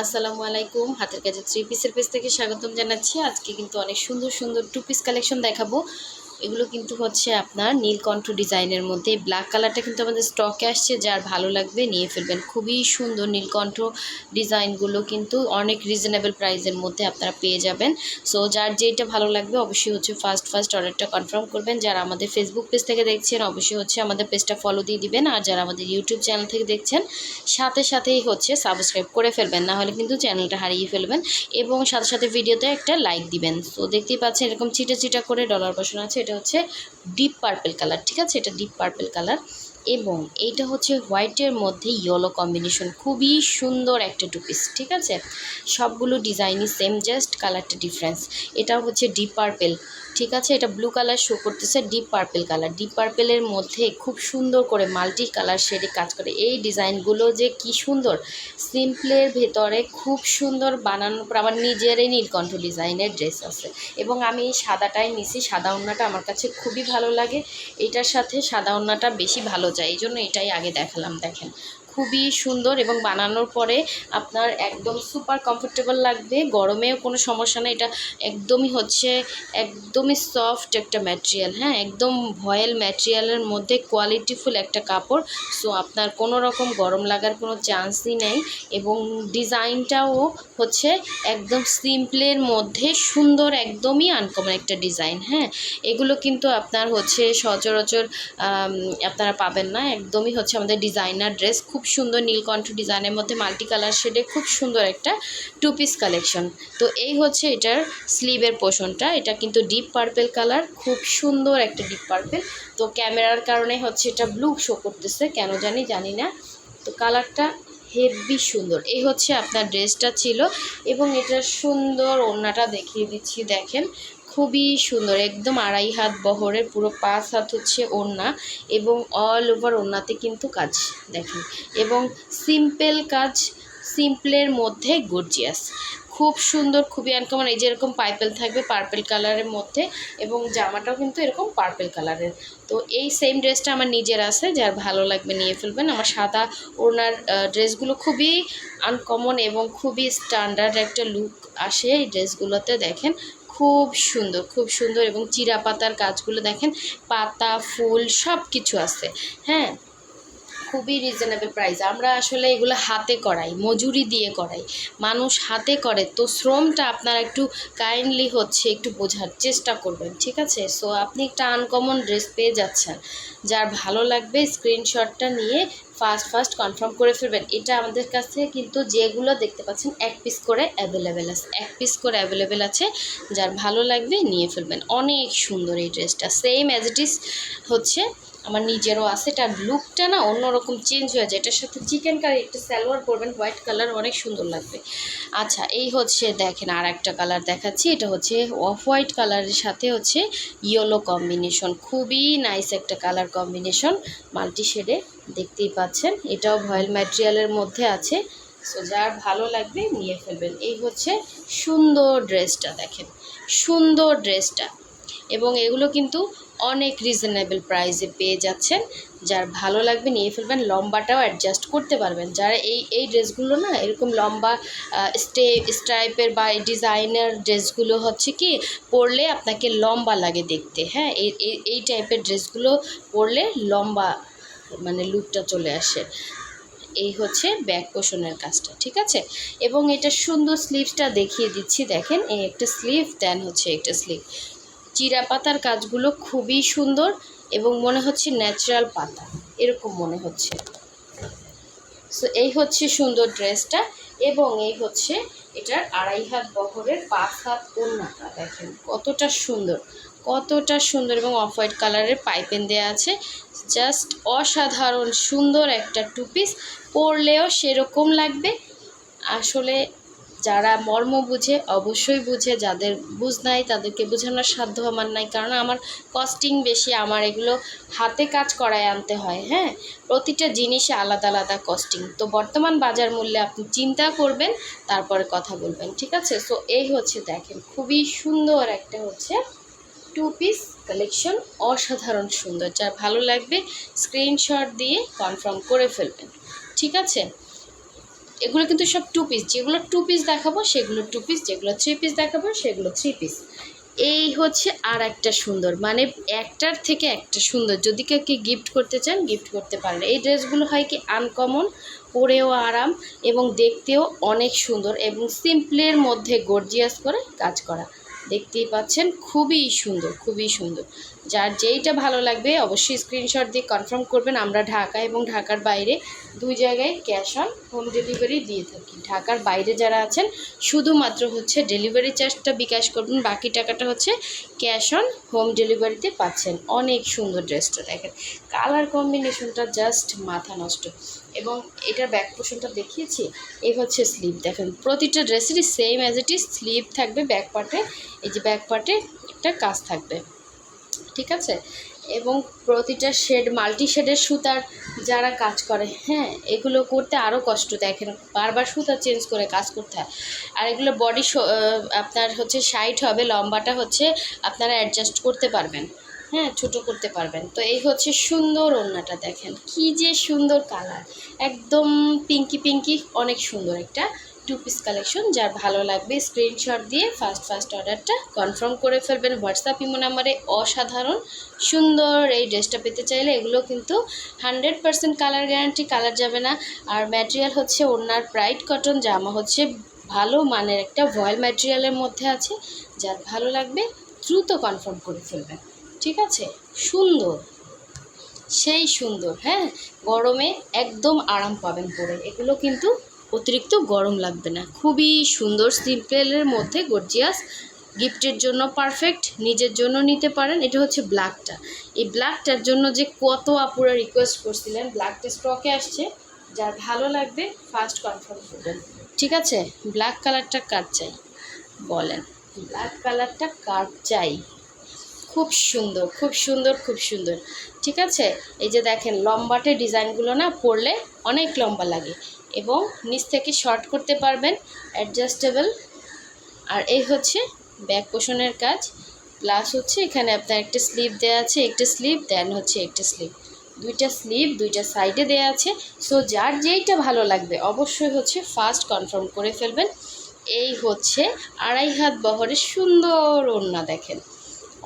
আসসালামু আলাইকুম। হাতের কাছে থ্রি পিসের পেজ থেকে স্বাগতম জানাচ্ছি। আজকে কিন্তু অনেক সুন্দর সুন্দর টু পিস কালেকশন দেখাবো। এগুলো কিন্তু হচ্ছে আপনার নীলকণ্ঠ ডিজাইনের মধ্যে। ব্ল্যাক কালারটা কিন্তু আমাদের স্টকে আসছে, যার ভালো লাগবে নিয়ে ফেলবেন। খুবই সুন্দর নীলকণ্ঠ ডিজাইনগুলো কিন্তু অনেক রিজনেবল প্রাইসের মধ্যে আপনারা পেয়ে যাবেন। সো যার যেটা ভালো লাগবে অবশ্যই হচ্ছে ফার্স্ট অর্ডারটা কনফার্ম করবেন। যারা আমাদের ফেসবুক পেজ থেকে দেখছেন অবশ্যই হচ্ছে আমাদের পেজটা ফলো দিয়ে দিবেন, আর যারা আমাদের ইউটিউব চ্যানেল থেকে দেখছেন সাথেই হচ্ছে সাবস্ক্রাইব করে ফেলবেন, না হলে কিন্তু চ্যানেলটা হারিয়ে ফেলবেন। এবং সাথে ভিডিওতে একটা লাইক দিবেন। তো দেখতেই পাচ্ছেন এরকম চিটা করে ডলার বসানো আছে। এটা হচ্ছে ডিপ পার্পল কালার, ঠিক আছে, এটা ডিপ পার্পল কালার। এবং এইটা হচ্ছে হোয়াইটের মধ্যে ইয়েলো কম্বিনেশন, খুবই সুন্দর একটা টু পিস, ঠিক আছে। সবগুলো ডিজাইনই সেম, জাস্ট কালারটা ডিফারেন্স। এটাও হচ্ছে ডিপ পার্পল, ঠিক আছে। এটা ব্লু কালার শো করতেছে, ডিপ পার্পল কালার। ডিপ পার্পলের মধ্যে খুব সুন্দর করে মাল্টি কালার শেডে কাজ করে। এই ডিজাইনগুলো যে কি সুন্দর, সিম্পলের ভেতরে খুব সুন্দর বানানোর পর আমার নিজেরই নীলকণ্ঠ ডিজাইনের ড্রেস আছে। এবং আমি সাদাটাই নিছি, সাদা ওড়নাটা আমার কাছে খুবই ভালো লাগে। এটার সাথে সাদা ওড়নাটা বেশি ভালো যায়, এই জন্য এটাই আগে দেখালাম। দেখেন খুবই সুন্দর এবং বানানোর পরে আপনার একদম সুপার কমফোর্টেবল লাগবে, গরমেও কোনো সমস্যা নেই। এটা একদমই সফট একটা ম্যাটেরিয়াল, হ্যাঁ, একদম ভয়েল ম্যাটেরিয়ালের মধ্যে কোয়ালিটিফুল একটা কাপড়। সো আপনার কোনো রকম গরম লাগার কোনো চান্সই নেই। এবং ডিজাইনটাও হচ্ছে একদম সিম্পলের মধ্যে সুন্দর, একদমই আনকমন একটা ডিজাইন। হ্যাঁ, এগুলো কিন্তু আপনার হচ্ছে সচরাচর আপনারা পাবেন না। একদমই হচ্ছে আমাদের ডিজাইনার ড্রেস, খুব সুন্দর নীলকণ্ঠ ডিজাইনের মধ্যে মাল্টি কালার শেডে খুব সুন্দর একটা টু পিস কালেকশন। তো এই হচ্ছে এটার স্লিভের পোর্শনটা। এটা কিন্তু ডিপ পার্পল কালার, খুব সুন্দর একটা ডিপ পার্পল। তো ক্যামেরার কারণে হচ্ছে এটা ব্লু শো করতেছে, কেন জানি না। তো কালারটা হেভি সুন্দর। এই হচ্ছে আপনার ড্রেসটা ছিল। এবং এটার সুন্দর ওড়নাটা দেখিয়ে দিচ্ছি, দেখেন খুবই সুন্দর, একদম 2.5 হাত বহরের, পুরো 5 হাত হচ্ছে ওড়না। এবং অল ওভার ওড়নাতে কিন্তু কাজ দেখেন, এবং সিম্পল কাজ, সিম্পলের মধ্যে গর্জিয়াস, খুব সুন্দর, খুবই আনকমন। এই যে এরকম পাইপেল থাকবে পার্পল কালারের মধ্যে, এবং জামাটাও কিন্তু এরকম পার্পল কালারের। তো এই সেম ড্রেসটা আমার নিজের আছে, যার ভালো লাগবে নিয়ে ফেলবেন। আমার সাদা ওড়নার ড্রেসগুলো খুবই আনকমন এবং খুবই স্ট্যান্ডার্ড একটা লুক আসে এই ড্রেসগুলোতে। দেখেন খুব সুন্দর এবং চিরা পাতার কাজগুলো দেখেন, পাতা ফুল সব কিছু আছে। হ্যাঁ, খুবই রিজনেবল প্রাইস। আমরা আসলে এগুলো হাতে করাই, মজুরি দিয়ে করাই, মানুষ হাতে করে। তো শ্রমটা আপনারা একটু কাইন্ডলি হচ্ছে একটু বোঝার চেষ্টা করবেন, ঠিক আছে। সো আপনি একটা আনকমন ড্রেস পেয়ে যাচ্ছেন, যার ভালো লাগবে স্ক্রিনশটটা নিয়ে ফার্স্ট কনফার্ম করে ফেলবেন। এটা আমাদের কাছে কিন্তু যেগুলো দেখতে পাচ্ছেন এক পিস করে অ্যাভেলেবেল আছে। যার ভালো লাগবে নিয়ে ফেলবেন। অনেক সুন্দর এই ড্রেসটা, সেম অ্যাজ ইট ইজ হচ্ছে আমার নিজেরও আছে। এটার লুকটা না অন্যরকম চেঞ্জ হয়ে যায়। এটার সাথে চিকেন কারি একটা সালোয়ার পরবেন হোয়াইট কালার, অনেক সুন্দর লাগবে। আচ্ছা, এই হচ্ছে দেখেন আর একটা কালার দেখাচ্ছি। এটা হচ্ছে অফ হোয়াইট কালারের সাথে হচ্ছে ইয়েলো কম্বিনেশন, খুবই নাইস একটা কালার কম্বিনেশন, মাল্টি শেডে দেখতেই পাচ্ছেন। এটাও ভয়েল ম্যাটেরিয়ালের মধ্যে আছে। সো যার ভালো লাগবে নিয়ে ফেলবেন। এই হচ্ছে সুন্দর ড্রেসটা, দেখেন সুন্দর ড্রেসটা। এবং এগুলো কিন্তু অনেক রিজনেবল প্রাইসে পেয়ে যাচ্ছেন, যার ভালো লাগবে নিয়ে ফেলবেন। লম্বাটাও অ্যাডজাস্ট করতে পারবেন। যারা এই ড্রেসগুলো না এরকম লম্বা স্ট্রাইপের বা ডিজাইনার ড্রেসগুলো হচ্ছে কি পরলে আপনাকে লম্বা লাগে দেখতে। হ্যাঁ, এই টাইপের ড্রেসগুলো পরলে লম্বা মানে লুকটা চলে আসে। এই হচ্ছে ব্যাক পোর্শনের কাজটা, ঠিক আছে। এবং এটা সুন্দর স্লিভসটা দেখিয়ে দিচ্ছি, দেখেন এই একটা স্লিভ, দেন হচ্ছে একটা স্লিভ। চিরা পাতার কাজগুলো খুবই সুন্দর এবং মনে হচ্ছে ন্যাচারাল পাতা, এরকম মনে হচ্ছে। সো এই হচ্ছে সুন্দর ড্রেসটা। এবং এই হচ্ছে এটার 2.5 হাত বহরের 5 হাত ওড়নাটা, দেখেন কতটা সুন্দর এবং অফ হোয়াইট কালারের পাইপেন দেওয়া আছে। জাস্ট অসাধারণ সুন্দর একটা টু পিস, পরলেও সেরকম লাগবে। আসলে যারা মর্ম বুঝে অবশ্যই বুঝে, যাদের বুঝ নাই তাদেরকে বোঝানোর সাধ্য আমার নাই, কারণ আমার কস্টিং বেশি, আমার এগুলো হাতে কাজ করায় আনতে হয়। হ্যাঁ, প্রতিটা জিনিসে আলাদা কস্টিং। তো বর্তমান বাজার মূল্যে আপনি চিন্তা করবেন, তারপরে কথা বলবেন, ঠিক আছে। সো এই হচ্ছে দেখেন খুবই সুন্দর একটা হচ্ছে টু পিস কালেকশন, অসাধারণ সুন্দর। যার ভালো লাগবে স্ক্রিনশট দিয়ে কনফার্ম করে ফেলবেন, ঠিক আছে। এগুলো কিন্তু সব 2 পিস, যেগুলো 2 পিস দেখাবো সেগুলো 2 পিস, যেগুলো 3 পিস দেখাবো সেগুলো 3 পিস। এই হচ্ছে আর একটা সুন্দর, মানে একটার থেকে একটা সুন্দর, যদি কেউ গিফট করতে চান গিফট করতে পারেন। এই ড্রেসগুলো হয় কি আনকমন, পরেও আরাম এবং দেখতেও অনেক সুন্দর এবং সিম্পলের মধ্যে গর্জিয়াস করে কাজ করা। দেখতেই পাচ্ছেন খুবই সুন্দর, খুবই সুন্দর। যার যেইটা ভালো লাগবে অবশ্যই স্ক্রিনশট দিয়ে কনফার্ম করবেন। আমরা ঢাকা এবং ঢাকার বাইরে 2 জায়গায় ক্যাশ অন হোম ডেলিভারি দিয়ে থাকি। ঢাকার বাইরে যারা আছেন শুধুমাত্র হচ্ছে ডেলিভারি চার্জটা বিকাশ করবেন, বাকি টাকাটা হচ্ছে ক্যাশ অন হোম ডেলিভারিতে পাচ্ছেন। অনেক সুন্দর ড্রেসটা দেখেন, কালার কম্বিনেশনটা জাস্ট মাথা নষ্ট। এবং এটার ব্যাক পোর্শনটা দেখিয়েছি, এই হচ্ছে স্লিভ। দেখেন প্রতিটা ড্রেসেরই same as it is sleeve থাকবে, ব্যাক পার্টে এই যে ব্যাক পার্টে একটা কাজ থাকবে, ঠিক আছে। এবং প্রতিটা শেড মাল্টি শেডের সুতার যারা কাজ করে, হ্যাঁ এগুলো করতে আরও কষ্ট। দেখেন বারবার সুতা চেঞ্জ করে কাজ করতে হয়। আর এগুলো বডি আপনার হচ্ছে 60 হবে, লম্বাটা হচ্ছে আপনারা অ্যাডজাস্ট করতে পারবেন, হ্যাঁ ছোটো করতে পারবেন। তো এই হচ্ছে সুন্দর ওড়নাটা, দেখেন কি যে সুন্দর কালার, একদম পিঙ্কি পিঙ্কি, অনেক সুন্দর একটা 2 পিস কালেকশন। যার ভালো লাগবে স্ক্রিনশট দিয়ে ফার্স্ট অর্ডারটা কনফার্ম করে ফেলবেন হোয়াটসঅ্যাপ ইমো নাম্বারে। অসাধারণ সুন্দর এই ড্রেসটা পেতে চাইলে এগুলো কিন্তু 100% কালার গ্যারান্টি, কালার যাবে না। আর ম্যাটেরিয়াল হচ্ছে ওড়নার ব্রাইট কটন, জামা হচ্ছে ভালো মানের একটা ভয়েল ম্যাটেরিয়ালের মধ্যে আছে। যার ভালো লাগবে দ্রুত কনফার্ম করে ফেলবেন, ঠিক আছে। সুন্দর, সেই সুন্দর, হ্যাঁ গরমে একদম আরাম পাবেন পরে, এগুলো কিন্তু অতিরিক্ত গরম লাগবে না। খুবই সুন্দর সিম্পলের মধ্যে গর্জিয়াস, গিফটের জন্য পারফেক্ট, নিজের জন্য নিতে পারেন। এটা হচ্ছে ব্ল্যাকটা, এই ব্ল্যাকটার জন্য যে কত আপুরা রিকোয়েস্ট করছিলেন, ব্ল্যাকটা স্টকে আসছে। যার ভালো লাগবে ফার্স্ট কনফার্ম করবেন, ঠিক আছে। ব্ল্যাক কালারটা কার চাই বলেন, ব্ল্যাক কালারটা কার চাই? খুব সুন্দর, খুব সুন্দর, খুব সুন্দর, ঠিক আছে। এই যে দেখেন লম্বাটে ডিজাইনগুলো না পরলে অনেক লম্বা লাগে এবং নিচ থেকে শর্ট করতে পারবেন, অ্যাডজাস্টেবল। আর এই হচ্ছে ব্যাক পোর্শনের কাজ, প্লাস হচ্ছে এখানে আপনার একটা স্লিভ দেওয়া আছে, একটা স্লিভ দেন হচ্ছে একটা স্লিভ, দুইটা স্লিভ দুইটা সাইডে দেওয়া আছে। সো যার যেইটা ভালো লাগবে অবশ্যই হচ্ছে ফার্স্ট কনফার্ম করে ফেলবেন। এই হচ্ছে 2.5 হাত বহরের সুন্দর ওড়না, দেখেন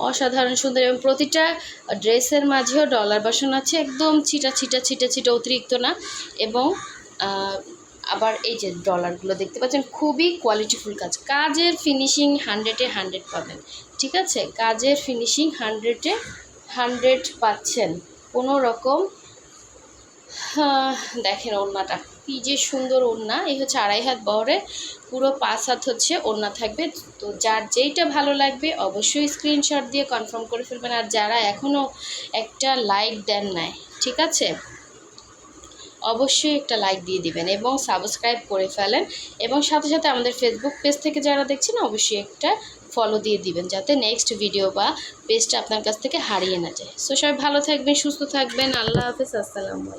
অসাধারণ সুন্দর। এবং প্রতিটা ড্রেসের মাঝেও ডলার বসানো আছে, একদম ছিটা ছিটা ছিটা ছিটা, অতিরিক্ত না। এবং আবার এই যে ডলারগুলো দেখতে পাচ্ছেন, খুবই কোয়ালিটিফুল কাজ, কাজের ফিনিশিং 100-এ 100 পাবেন, ঠিক আছে। কাজের ফিনিশিং 100-এ 100 পাচ্ছেন, কোনো রকম। দেখেন ওড়নাটা কি যে সুন্দর ওড়না, এই হচ্ছে 2.5 হাত বহরে, পুরো 5 হাত হচ্ছে ওড়না থাকবে। তো যার যেইটা ভালো লাগবে অবশ্যই স্ক্রিনশট দিয়ে কনফার্ম করে ফেলবেন। আর যারা এখনও একটা লাইক দেন নাই, ঠিক আছে, অবশ্যই একটা লাইক দিয়ে দিবেন এবং সাবস্ক্রাইব করে ফেলেন। এবং সাথে সাথে আমাদের ফেসবুক পেজ থেকে যারা দেখছেন অবশ্যই একটা ফলো দিয়ে দিবেন, যাতে নেক্সট ভিডিও বা পেজটা আপনার কাছ থেকে হারিয়ে না যায়। সো সবাই ভালো থাকবেন, সুস্থ থাকবেন, আল্লাহ হাফেজ, আসসালামু আলাইকুম।